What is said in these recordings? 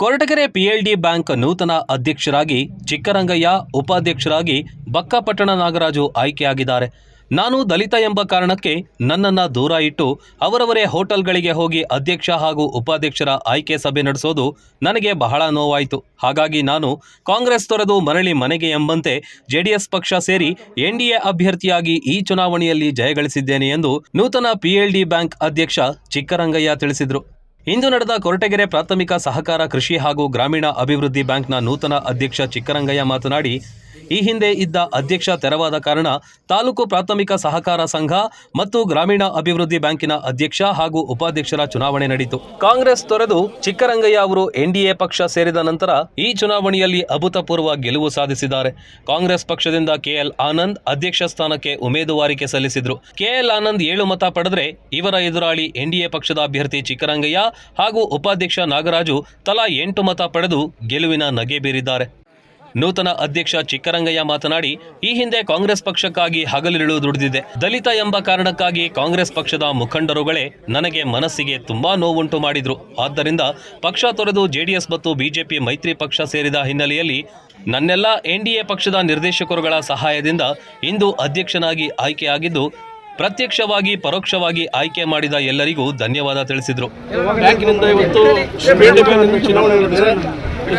Koratagere PLD bank ನೂತನ ಅಧ್ಯಕ್ಷರಾಗಿ ಚಿಕ್ಕರಂಗಯ್ಯ, ಉಪಾಧ್ಯಕ್ಷರಾಗಿ ಬಕ್ಕಪಟ್ಟಣ ನಾಗರಾಜು ಆಯ್ಕೆಯಾಗಿದ್ದಾರೆ. ನಾನು ದಲಿತ ಎಂಬ ಕಾರಣಕ್ಕೆ ನನ್ನನ್ನು ದೂರ ಇಟ್ಟು ಅವರವರೇ ಹೋಟೆಲ್ಗಳಿಗೆ ಹೋಗಿ ಅಧ್ಯಕ್ಷ ಹಾಗೂ ಉಪಾಧ್ಯಕ್ಷರ ಆಯ್ಕೆ ಸಭೆ ನಡೆಸೋದು ನನಗೆ ಬಹಳ ನೋವಾಯಿತು. ಹಾಗಾಗಿ ನಾನು ಕಾಂಗ್ರೆಸ್ ತೊರೆದು ಮರಳಿ ಮನೆಗೆ ಎಂಬಂತೆ ಜೆಡಿಎಸ್ ಪಕ್ಷ ಸೇರಿ ಎನ್ಡಿಎ ಅಭ್ಯರ್ಥಿಯಾಗಿ ಈ ಚುನಾವಣೆಯಲ್ಲಿ ಜಯಗಳಿಸಿದ್ದೇನೆ ಎಂದು ನೂತನ ಪಿಎಲ್ಡಿ ಬ್ಯಾಂಕ್ ಅಧ್ಯಕ್ಷ ಚಿಕ್ಕರಂಗಯ್ಯ ತಿಳಿಸಿದರು. ಇಂದು ನಡೆದ ಕೊರಟಗೆರೆ ಪ್ರಾಥಮಿಕ ಸಹಕಾರ ಕೃಷಿ ಹಾಗೂ ಗ್ರಾಮೀಣ ಅಭಿವೃದ್ಧಿ ಬ್ಯಾಂಕ್ನ ನೂತನ ಅಧ್ಯಕ್ಷ ಚಿಕ್ಕರಂಗಯ್ಯ ಮಾತನಾಡಿ, ಈ ಹಿಂದೆ ಇದ್ದ ಅಧ್ಯಕ್ಷ ತೆರವಾದ ಕಾರಣ ತಾಲೂಕು ಪ್ರಾಥಮಿಕ ಸಹಕಾರ ಸಂಘ ಮತ್ತು ಗ್ರಾಮೀಣ ಅಭಿವೃದ್ಧಿ ಬ್ಯಾಂಕಿನ ಅಧ್ಯಕ್ಷ ಹಾಗೂ ಉಪಾಧ್ಯಕ್ಷರ ಚುನಾವಣೆ ನಡೆಯಿತು. ಕಾಂಗ್ರೆಸ್ ತೊರೆದು ಚಿಕ್ಕರಂಗಯ್ಯ ಅವರು ಎನ್ಡಿಎ ಪಕ್ಷ ಸೇರಿದ ನಂತರ ಈ ಚುನಾವಣೆಯಲ್ಲಿ ಅಭೂತಪೂರ್ವ ಗೆಲುವು ಸಾಧಿಸಿದ್ದಾರೆ. ಕಾಂಗ್ರೆಸ್ ಪಕ್ಷದಿಂದ ಕೆಎಲ್ ಆನಂದ್ ಅಧ್ಯಕ್ಷ ಸ್ಥಾನಕ್ಕೆ ಉಮೇದುವಾರಿಕೆ ಸಲ್ಲಿಸಿದ್ರು. ಕೆಎಲ್ ಆನಂದ್ 7 ಮತ ಪಡೆದರೆ ಇವರ ಎದುರಾಳಿ ಎನ್ಡಿಎ ಪಕ್ಷದ ಅಭ್ಯರ್ಥಿ ಚಿಕ್ಕರಂಗಯ್ಯ ಹಾಗೂ ಉಪಾಧ್ಯಕ್ಷ ನಾಗರಾಜು ತಲಾ 8 ಮತ ಪಡೆದು ಗೆಲುವಿನ ನಗೆ ಬೀರಿದ್ದಾರೆ. ನೂತನ ಅಧ್ಯಕ್ಷ ಚಿಕ್ಕರಂಗಯ್ಯ ಮಾತನಾಡಿ, ಈ ಹಿಂದೆ ಕಾಂಗ್ರೆಸ್ ಪಕ್ಷಕ್ಕಾಗಿ ಹಗಲಿರುಳು ದುಡಿದಿದೆ. ದಲಿತ ಎಂಬ ಕಾರಣಕ್ಕಾಗಿ ಕಾಂಗ್ರೆಸ್ ಪಕ್ಷದ ಮುಖಂಡರುಗಳೇ ನನಗೆ ಮನಸ್ಸಿಗೆ ತುಂಬಾ ನೋವುಂಟು ಮಾಡಿದ್ರು. ಆದ್ದರಿಂದ ಪಕ್ಷ ತೊರೆದು ಜೆಡಿಎಸ್ ಮತ್ತು ಬಿಜೆಪಿ ಮೈತ್ರಿ ಪಕ್ಷ ಸೇರಿದ ಹಿನ್ನೆಲೆಯಲ್ಲಿ ನನ್ನೆಲ್ಲ ಎನ್ಡಿಎ ಪಕ್ಷದ ನಿರ್ದೇಶಕರುಗಳ ಸಹಾಯದಿಂದ ಇಂದು ಅಧ್ಯಕ್ಷನಾಗಿ ಆಯ್ಕೆಯಾಗಿದ್ದು, ಪ್ರತ್ಯಕ್ಷವಾಗಿ ಪರೋಕ್ಷವಾಗಿ ಆಯ್ಕೆ ಮಾಡಿದ ಎಲ್ಲರಿಗೂ ಧನ್ಯವಾದ ತಿಳಿಸಿದರು. ಬ್ಯಾಂಕಿನಿಂದ ಇವತ್ತು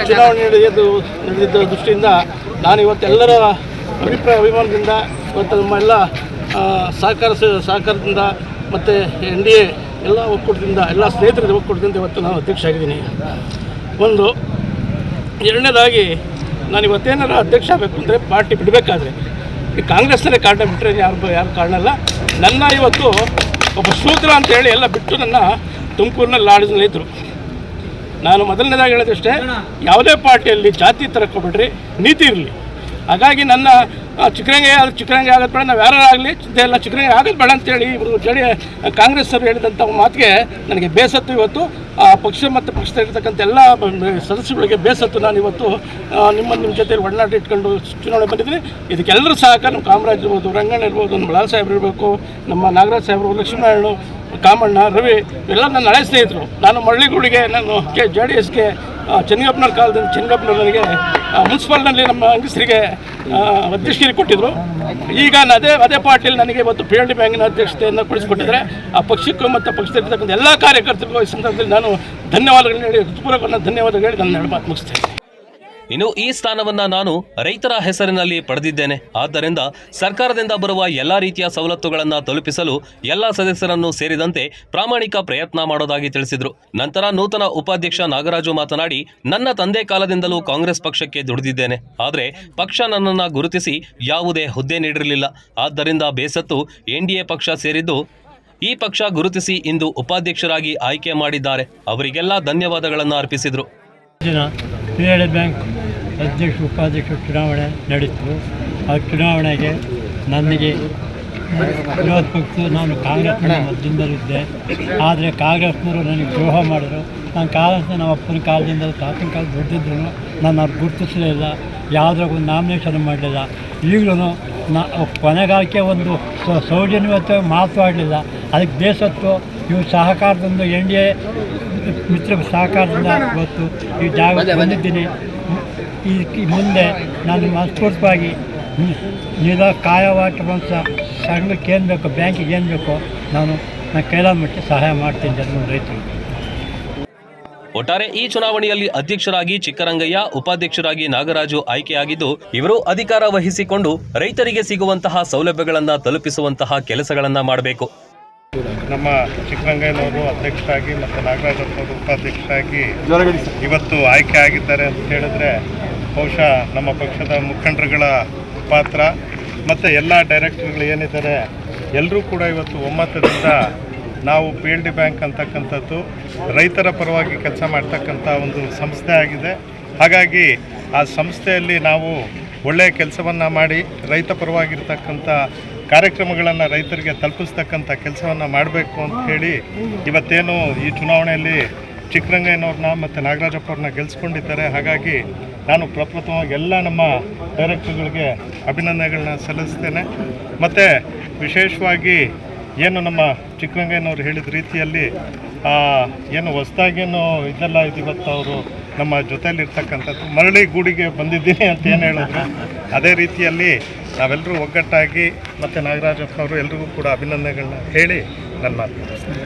ಚುನಾವಣೆ ನಡೆದಿದ್ದ ದೃಷ್ಟಿಯಿಂದ ನಾನು ಇವತ್ತೆಲ್ಲರ ಅಭಿಮಾನದಿಂದ ಇವತ್ತು ನಮ್ಮ ಎಲ್ಲ ಸಹಕಾರದಿಂದ ಮತ್ತು NDA ಎಲ್ಲ ಒಕ್ಕೂಟದಿಂದ ಎಲ್ಲ ಸ್ನೇಹಿತರ ಒಕ್ಕೂಟದಿಂದ ಇವತ್ತು ನಾನು ಅಧ್ಯಕ್ಷ ಆಗಿದ್ದೀನಿ. ಒಂದು ಎರಡನೇದಾಗಿ ನಾನು ಇವತ್ತೇನಾರು ಅಧ್ಯಕ್ಷ ಆಗಬೇಕು ಅಂದರೆ ಪಾರ್ಟಿ ಬಿಡಬೇಕಾದ್ರೆ ಈ ಕಾಂಗ್ರೆಸ್ನಲ್ಲೇ ಕಾರಣ ಬಿಟ್ಟರೆ ಯಾರು ಕಾರಣ ಅಲ್ಲ. ನನ್ನ ಇವತ್ತು ಒಬ್ಬ ಶೂದ್ರ ಅಂತೇಳಿ ಎಲ್ಲ ಬಿಟ್ಟು ನನ್ನ ತುಮಕೂರಿನಲ್ಲಿ ಲಾಡ್ಜ್ನಲ್ಲಿ ಇದ್ದರು. ನಾನು ಮೊದಲನೇದಾಗಿ ಹೇಳೋದಷ್ಟೇ, ಯಾವುದೇ ಪಾರ್ಟಿಯಲ್ಲಿ ಜಾತಿ ತರಕೊಬಿಡ್ರಿ, ನೀತಿ ಇರಲಿ. ಹಾಗಾಗಿ ನನ್ನ ಚಿಕ್ಕರಂಗಯ್ಯ ಆಗೋದು ಬೇಡ, ನಾವು ಯಾರಾಗಲಿ ಎಲ್ಲ ಚಿಕ್ಕರಂಗಯ್ಯ ಆಗೋದು ಬೇಡ ಅಂತೇಳಿ ಇವರು ಕಾಂಗ್ರೆಸ್ಸವರು ಹೇಳಿದಂಥ ಮಾತಿಗೆ ನನಗೆ ಬೇಸತ್ತು. ಇವತ್ತು ಆ ಪಕ್ಷ ಮತ್ತು ಪಕ್ಷದಲ್ಲಿರ್ತಕ್ಕಂಥ ಎಲ್ಲ ಸದಸ್ಯರುಗಳಿಗೆ ಬೇಸತ್ತು. ನಾನು ಇವತ್ತು ನಿಮ್ಮ ಜೊತೆಯಲ್ಲಿ ಒಡನಾಟ ಇಟ್ಕೊಂಡು ಚುನಾವಣೆ ಬಂದಿದ್ದೀನಿ. ಇದಕ್ಕೆಲ್ಲರೂ ಸಹಕಾರ ನಮ್ಮ ಕಾಮರಾಜ್ ಇರ್ಬೋದು, ರಂಗಣ್ಣ ಇರ್ಬೋದು, ನಮ್ಮ ಲಾಲ್ ಸಾಹೇಬ್ರು ಇರಬೇಕು, ನಮ್ಮ ನಾಗರಾಜ್ ಸಾಹೇಬರು, ಲಕ್ಷ್ಮೀನಾರಾಯಣ, ಕಾಮಣ್ಣ, ರವಿ ಎಲ್ಲ ನನ್ನ ಹಳೆ ಸ್ನೇಹಿತರು. ನಾನು ಮಳ್ಳಿಗೂಡಿಗೆ ನಾನು JDSಗೆ ಚೆನ್ನಗಪ್ಪನವ್ರ ಕಾಲದಿಂದ ಚೆನ್ನಗಪ್ಪನವ್ರು ನನಗೆ ಮುನ್ಸಿಪಾಲ್ನಲ್ಲಿ ನಮ್ಮ ಅಂಗಸರಿಗೆ ಅಧ್ಯಕ್ಷರಿಗೆ ಕೊಟ್ಟಿದ್ದರು. ಈಗ ಅದೇ ಪಾರ್ಟಿಯಲ್ಲಿ ನನಗೆ ಇವತ್ತು PLD ಬ್ಯಾಂಕಿನ ಅಧ್ಯಕ್ಷತೆಯನ್ನು ಕೊಡಿಸಿಕೊಟ್ಟಿದ್ದಾರೆ. ಆ ಪಕ್ಷಕ್ಕೂ ಮತ್ತು ಪಕ್ಷದಲ್ಲಿರ್ತಕ್ಕಂಥ ಎಲ್ಲ ಕಾರ್ಯಕರ್ತರಿಗೂ ಈ ಸಂದರ್ಭದಲ್ಲಿ ನಾನು ಧನ್ಯವಾದಗಳನ್ನ ಹೇಳಿ, ಹೃತ್ಪೂರ್ವಕ ಧನ್ಯವಾದ ಹೇಳಿ ನನ್ನ ಮಾತು ಮುಗಿಸ್ತೇನೆ. ಇನ್ನು ಈ ಸ್ಥಾನವನ್ನು ನಾನು ರೈತರ ಹೆಸರಿನಲ್ಲಿ ಪಡೆದಿದ್ದೇನೆ. ಆದ್ದರಿಂದ ಸರ್ಕಾರದಿಂದ ಬರುವ ಎಲ್ಲ ರೀತಿಯ ಸವಲತ್ತುಗಳನ್ನು ತಲುಪಿಸಲು ಎಲ್ಲ ಸದಸ್ಯರನ್ನು ಸೇರಿದಂತೆ ಪ್ರಾಮಾಣಿಕ ಪ್ರಯತ್ನ ಮಾಡೋದಾಗಿ ತಿಳಿಸಿದರು. ನಂತರ ನೂತನ ಉಪಾಧ್ಯಕ್ಷ ನಾಗರಾಜು ಮಾತನಾಡಿ, ನನ್ನ ತಂದೆ ಕಾಲದಿಂದಲೂ ಕಾಂಗ್ರೆಸ್ ಪಕ್ಷಕ್ಕೆ ದುಡಿದಿದ್ದೇನೆ. ಆದರೆ ಪಕ್ಷ ನನ್ನನ್ನು ಗುರುತಿಸಿ ಯಾವುದೇ ಹುದ್ದೆ ನೀಡಿರಲಿಲ್ಲ. ಆದ್ದರಿಂದ ಬೇಸತ್ತು NDA ಪಕ್ಷ ಸೇರಿದ್ದು ಈ ಪಕ್ಷ ಗುರುತಿಸಿ ಇಂದು ಉಪಾಧ್ಯಕ್ಷರಾಗಿ ಆಯ್ಕೆ ಮಾಡಿದ್ದಾರೆ. ಅವರಿಗೆಲ್ಲ ಧನ್ಯವಾದಗಳನ್ನು ಅರ್ಪಿಸಿದರು. PLD ಬ್ಯಾಂಕ್ ಅಧ್ಯಕ್ಷ ಉಪಾಧ್ಯಕ್ಷ ಚುನಾವಣೆ ನಡೀತು. ಆ ಚುನಾವಣೆಗೆ ನನಗೆ ವಿರೋಧ ಪಕ್ಷ, ನಾನು ಕಾಂಗ್ರೆಸ್ನ ಮಧ್ಯದಲ್ಲಿದ್ದೆ. ಆದರೆ ಕಾಂಗ್ರೆಸ್ನವರು ನನಗೆ ದ್ರೋಹ ಮಾಡಿದ್ರು. ನಾನು ಕಾಂಗ್ರೆಸ್ನ ನಮ್ಮ ಅಪ್ಪನ ಕಾಲದಿಂದಲೂ ತಾತನ ಕಾಲ ದುಡ್ದಿದ್ರು ನಾನು ಅವ್ರು ಗುರುತಿಸಲಿಲ್ಲ, ಯಾವುದ್ರಾಗ ಒಂದು ನಾಮಿನೇಷನ್ ಮಾಡಲಿಲ್ಲ. ಈಗಲೂ ಕೊನೆಗಾಲಕ್ಕೆ ಒಂದು ಸೌಜನ್ಯತೆ ಮಾತಾಡಲಿಲ್ಲ. ಅದಕ್ಕೆ ಬೇಸತ್ತು. ಇವು ಸಹಕಾರದಿಂದ NDA ಮಿತ್ರ ಸಹಕಾರದಿಂದ ಇವತ್ತು ಈ ಜಾಗ ಬಂದಿದ್ದೀನಿ. ಈ ಮುಂದೆ ನಾನು ಮನಸ್ಫೂರ್ತಿಯಾಗಿ ಕಾಯವಾಟ ಸಂಘಕ್ಕೆ ಏನು ಬೇಕೋ, ಬ್ಯಾಂಕಿಗೆ ಏನು ಬೇಕೋ ನಾನು ಕೈಲಾದ ಮಟ್ಟಿಗೆ ಸಹಾಯ ಮಾಡ್ತೀನಿ ಜನರು, ರೈತರು. ಒಟ್ಟಾರೆ ಈ ಚುನಾವಣೆಯಲ್ಲಿ ಅಧ್ಯಕ್ಷರಾಗಿ ಚಿಕ್ಕರಂಗಯ್ಯ, ಉಪಾಧ್ಯಕ್ಷರಾಗಿ ನಾಗರಾಜು ಆಯ್ಕೆಯಾಗಿದ್ದು, ಇವರು ಅಧಿಕಾರ ವಹಿಸಿಕೊಂಡು ರೈತರಿಗೆ ಸಿಗುವಂತಹ ಸೌಲಭ್ಯಗಳನ್ನು ತಲುಪಿಸುವಂತಹ ಕೆಲಸಗಳನ್ನು ಮಾಡಬೇಕು. ನಮ್ಮ ಚಿಕ್ಕರಂಗಯ್ಯನವರು ಅಧ್ಯಕ್ಷರಾಗಿ ಮತ್ತು ನಾಗರಾಜಪ್ಪನವರು ಉಪಾಧ್ಯಕ್ಷರಾಗಿ ಇವತ್ತು ಆಯ್ಕೆ ಆಗಿದ್ದಾರೆ ಅಂತ ಹೇಳಿದ್ರೆ ಬಹುಶಃ ನಮ್ಮ ಪಕ್ಷದ ಮುಖಂಡರುಗಳ ಪಾತ್ರ ಮತ್ತು ಎಲ್ಲ ಡೈರೆಕ್ಟರ್ಗಳು ಏನಿದ್ದಾರೆ ಎಲ್ಲರೂ ಕೂಡ ಇವತ್ತು ಒಮ್ಮತದಿಂದ ನಾವು PLD ಬ್ಯಾಂಕ್ ಅಂತಕ್ಕಂಥದ್ದು ರೈತರ ಪರವಾಗಿ ಕೆಲಸ ಮಾಡ್ತಕ್ಕಂಥ ಒಂದು ಸಂಸ್ಥೆ ಆಗಿದೆ. ಹಾಗಾಗಿ ಆ ಸಂಸ್ಥೆಯಲ್ಲಿ ನಾವು ಒಳ್ಳೆಯ ಕೆಲಸವನ್ನು ಮಾಡಿ ರೈತ ಪರವಾಗಿರ್ತಕ್ಕಂಥ ಕಾರ್ಯಕ್ರಮಗಳನ್ನು ರೈತರಿಗೆ ತಲುಪಿಸ್ತಕ್ಕಂಥ ಕೆಲಸವನ್ನು ಮಾಡಬೇಕು ಅಂತ ಹೇಳಿ ಇವತ್ತೇನು ಈ ಚುನಾವಣೆಯಲ್ಲಿ ಚಿಕ್ಕರಂಗಯ್ಯನವ್ರನ್ನ ಮತ್ತು ನಾಗರಾಜಪ್ಪವ್ರನ್ನ ಗೆಲ್ಲಿಸ್ಕೊಂಡಿದ್ದಾರೆ. ಹಾಗಾಗಿ ನಾನು ಪ್ರಪ್ರಥಮವಾಗಿ ಎಲ್ಲ ನಮ್ಮ ಡೈರೆಕ್ಟರ್ಗಳಿಗೆ ಅಭಿನಂದನೆಗಳನ್ನ ಸಲ್ಲಿಸ್ತೇನೆ. ಮತ್ತು ವಿಶೇಷವಾಗಿ ಏನು ನಮ್ಮ ಚಿಕ್ಕರಂಗಯ್ಯನವರು ಹೇಳಿದ ರೀತಿಯಲ್ಲಿ ಏನು ಹೊಸದಾಗೇನು ಇದೆಲ್ಲ ಇವತ್ತು ಅವರು ನಮ್ಮ ಜೊತೆಯಲ್ಲಿರ್ತಕ್ಕಂಥದ್ದು ಮರಳಿ ಗೂಡಿಗೆ ಬಂದಿದ್ದೀನಿ ಅಂತ ಏನು ಹೇಳಿದ್ರು ಅದೇ ರೀತಿಯಲ್ಲಿ ನಾವೆಲ್ಲರೂ ಒಗ್ಗಟ್ಟಾಗಿ ಮತ್ತು ನಾಗರಾಜಪ್ಪನವರು ಎಲ್ರಿಗೂ ಕೂಡ ಅಭಿನಂದನೆಗಳನ್ನ ಹೇಳಿ ನನ್ನ ಮಾತು ಮುಗಿಸ್ತೇನೆ.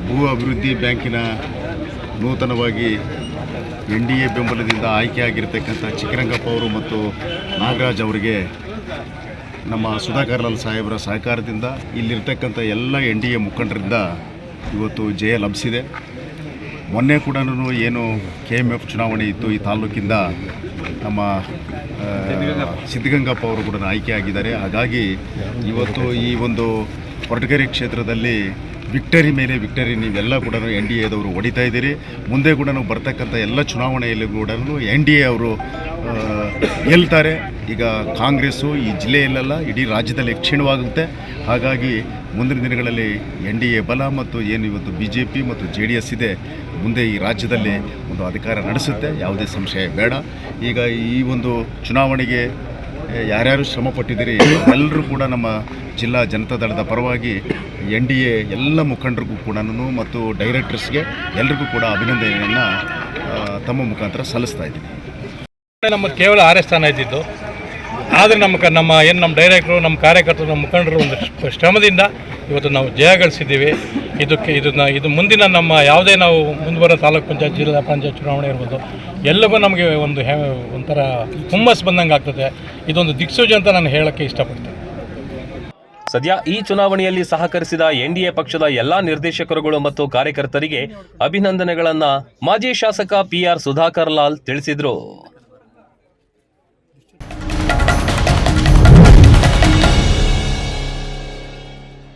ಭೂ ಅಭಿವೃದ್ಧಿ ಬ್ಯಾಂಕಿನ ನೂತನವಾಗಿ NDA ಬೆಂಬಲದಿಂದ ಆಯ್ಕೆಯಾಗಿರ್ತಕ್ಕಂಥ ಚಿಕ್ಕರಂಗಪ್ಪ ಅವರು ಮತ್ತು ನಾಗರಾಜ್ ಅವರಿಗೆ ನಮ್ಮ ಸುಧಾಕರ್ ಲಾಲ್ ಸಾಹೇಬರ ಸಹಕಾರದಿಂದ ಇಲ್ಲಿರ್ತಕ್ಕಂಥ ಎಲ್ಲ NDA ಮುಖಂಡರಿಂದ ಇವತ್ತು ಜಯ ಲಭಿಸಿದೆ. ಮೊನ್ನೆ ಕೂಡ ಏನು KMF ಚುನಾವಣೆ ಇತ್ತು ಈ ತಾಲೂಕಿಂದ ನಮ್ಮ ಸಿದ್ಧಗಂಗಪ್ಪ ಅವರು ಕೂಡ ಆಯ್ಕೆಯಾಗಿದ್ದಾರೆ. ಹಾಗಾಗಿ ಇವತ್ತು ಈ ಒಂದು ಕೊರಟಗೆರೆ ಕ್ಷೇತ್ರದಲ್ಲಿ ವಿಕ್ಟರಿ ಮೇಲೆ ವಿಕ್ಟರಿ ನೀವೆಲ್ಲ ಕೂಡ NDAದವರು ಹೊಡಿತಾ ಇದ್ದೀರಿ. ಮುಂದೆ ಕೂಡ ಬರ್ತಕ್ಕಂಥ ಎಲ್ಲ ಚುನಾವಣೆಯಲ್ಲಿ ಕೂಡ NDA ಅವರು ಗೆಲ್ತಾರೆ. ಈಗ ಕಾಂಗ್ರೆಸ್ಸು ಈ ಜಿಲ್ಲೆಯಲ್ಲೆಲ್ಲ ಇಡೀ ರಾಜ್ಯದಲ್ಲಿ ಕ್ಷೀಣವಾಗುತ್ತೆ. ಹಾಗಾಗಿ ಮುಂದಿನ ದಿನಗಳಲ್ಲಿ NDA ಬಲ ಮತ್ತು ಏನು ಇವತ್ತು BJP ಮತ್ತು JDS ಇದೆ ಮುಂದೆ ಈ ರಾಜ್ಯದಲ್ಲಿ ಒಂದು ಅಧಿಕಾರ ನಡೆಸುತ್ತೆ, ಯಾವುದೇ ಸಂಶಯ ಬೇಡ. ಈಗ ಈ ಒಂದು ಚುನಾವಣೆಗೆ ಯಾರ್ಯಾರು ಶ್ರಮ ಪಟ್ಟಿದ್ದೀರಿ ಎಲ್ಲರೂ ಕೂಡ ನಮ್ಮ ಜಿಲ್ಲಾ ಜನತಾದಳದ ಪರವಾಗಿ NDA ಎಲ್ಲ ಮುಖಂಡರಿಗೂ ಕೂಡ ಮತ್ತು ಡೈರೆಕ್ಟರ್ಸ್ಗೆ ಎಲ್ರಿಗೂ ಕೂಡ ಅಭಿನಂದನೆಯನ್ನು ತಮ್ಮ ಮುಖಾಂತರ ಸಲ್ಲಿಸ್ತಾ ಇದ್ದೀನಿ. ನಮ್ಮ ಕೇವಲ 6 ಸ್ಥಾನ ಇದ್ದಿದ್ದು, ಆದರೆ ನಮ್ಮ ಡೈರೆಕ್ಟ್ರು, ನಮ್ಮ ಕಾರ್ಯಕರ್ತರು, ನಮ್ಮ ಮುಖಂಡರು ಒಂದು ಶ್ರಮದಿಂದ ಇವತ್ತು ನಾವು ಜಯ ಗಳಿಸಿದ್ದೀವಿ. ಇದು ಮುಂದಿನ ನಮ್ಮ ಯಾವುದೇ ನಾವು ಮುಂದುವರೋ ತಾಲೂಕು ಪಂಚಾಯತ್, ಜಿಲ್ಲಾ ಪಂಚಾಯತ್ ಚುನಾವಣೆ ಇರ್ಬೋದು, ಎಲ್ಲವೂ ನಮಗೆ ಒಂಥರ ಹುಮ್ಮಸ್ ಬಂದಂಗೆ ಆಗ್ತದೆ. ಇದೊಂದು ದಿಕ್ಸೂಚಿ ಅಂತ ನಾನು ಹೇಳೋಕ್ಕೆ ಇಷ್ಟಪಡ್ತೇನೆ. ಸದ್ಯ ಈ ಚುನಾವಣೆಯಲ್ಲಿ ಸಹಕರಿಸಿದ NDA ಪಕ್ಷದ ಎಲ್ಲಾ ನಿರ್ದೇಶಕರುಗಳು ಮತ್ತು ಕಾರ್ಯಕರ್ತರಿಗೆ ಅಭಿನಂದನೆಗಳನ್ನ ಮಾಜಿ ಶಾಸಕ PR ಸುಧಾಕರ್ ಲಾಲ್ ತಿಳಿಸಿದರು.